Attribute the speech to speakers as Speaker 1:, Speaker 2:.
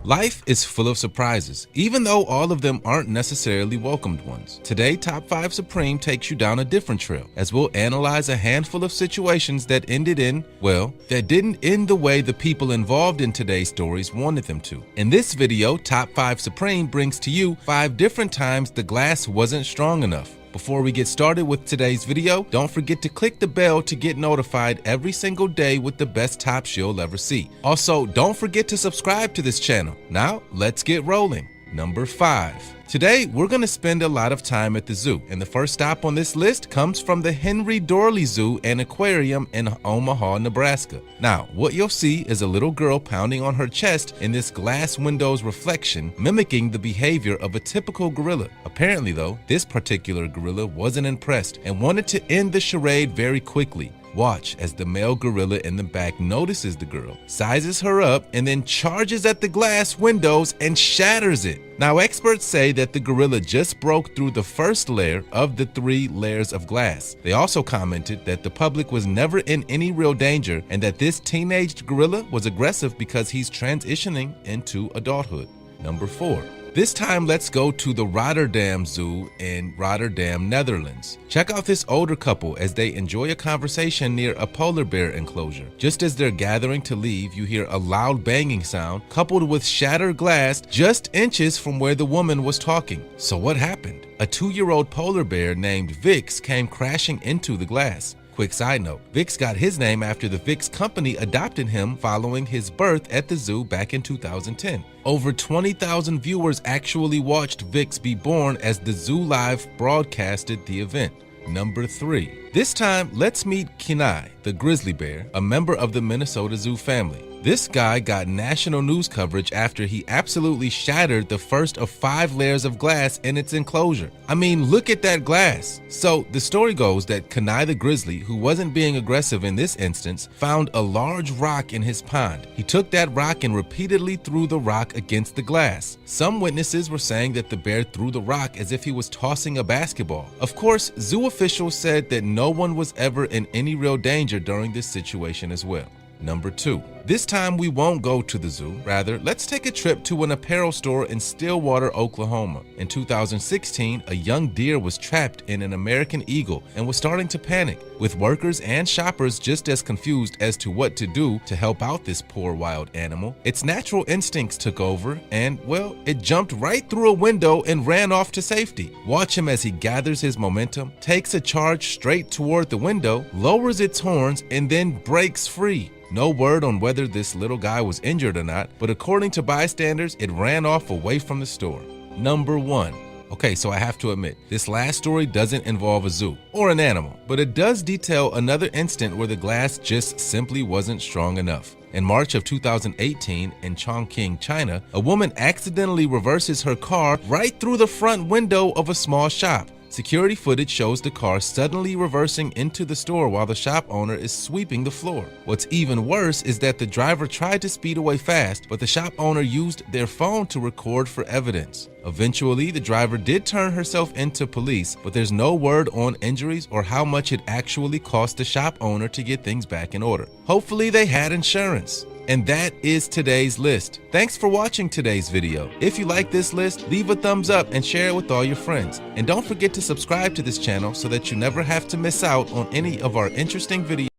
Speaker 1: Life is full of surprises, even though all of them aren't necessarily welcomed ones. Today, Top 5 Supreme takes you down a different trail, as we'll analyze a handful of situations that that didn't end the way the people involved in today's stories wanted them to. In this video, Top 5 Supreme brings to you 5 different times the glass wasn't strong enough. Before we get started with today's video, don't forget to click the bell to get notified every single day with the best tops you'll ever see. Also, don't forget to subscribe to this channel. Now, let's get rolling. Number 5. Today, we're going to spend a lot of time at the zoo, and the first stop on this list comes from the Henry Doorly Zoo and Aquarium in Omaha, Nebraska. Now, what you'll see is a little girl pounding on her chest in this glass window's reflection, mimicking the behavior of a typical gorilla. Apparently, though, this particular gorilla wasn't impressed and wanted to end the charade very quickly. Watch as the male gorilla in the back notices the girl, sizes her up, and then charges at the glass windows and shatters it. Now, experts say that the gorilla just broke through the first layer of the 3 layers of glass. They also commented that the public was never in any real danger and that this teenaged gorilla was aggressive because he's transitioning into adulthood. Number 4. This time, let's go to the Rotterdam Zoo in Rotterdam, Netherlands. Check out this older couple as they enjoy a conversation near a polar bear enclosure. Just as they're gathering to leave, you hear a loud banging sound coupled with shattered glass just inches from where the woman was talking. So what happened? A 2-year-old polar bear named Vix came crashing into the glass. Quick side note, Vix got his name after the Vix company adopted him following his birth at the zoo back in 2010. Over 20,000 viewers actually watched Vix be born as the Zoo Live broadcasted the event. Number 3. This time, let's meet Kenai, the grizzly bear, a member of the Minnesota Zoo family. This guy got national news coverage after he absolutely shattered the first of 5 layers of glass in its enclosure. I mean, look at that glass. So the story goes that Kenai the grizzly, who wasn't being aggressive in this instance, found a large rock in his pond. He took that rock and repeatedly threw the rock against the glass. Some witnesses were saying that the bear threw the rock as if he was tossing a basketball. Of course, zoo officials said that no one was ever in any real danger during this situation as well. Number 2. This time we won't go to the zoo. Rather, let's take a trip to an apparel store in Stillwater, Oklahoma. In 2016, a young deer was trapped in an American eagle and was starting to panic, with workers and shoppers just as confused as to what to do to help out this poor wild animal. Its natural instincts took over and, well, it jumped right through a window and ran off to safety. Watch him as he gathers his momentum, takes a charge straight toward the window, lowers its horns, and then breaks free. No word on whether this little guy was injured or not, but according to bystanders, it ran off away from the store. Number 1. Okay, so I have to admit, this last story doesn't involve a zoo or an animal, but it does detail another instant where the glass just simply wasn't strong enough. In March of 2018 in Chongqing, China, a woman accidentally reverses her car right through the front window of a small shop. Security footage shows the car suddenly reversing into the store while the shop owner is sweeping the floor. What's even worse is that the driver tried to speed away fast, but the shop owner used their phone to record for evidence. Eventually, the driver did turn herself into police, but there's no word on injuries or how much it actually cost the shop owner to get things back in order. Hopefully they had insurance. And that is today's list. Thanks for watching today's video. If you like this list, leave a thumbs up and share it with all your friends. And don't forget to subscribe to this channel so that you never have to miss out on any of our interesting videos.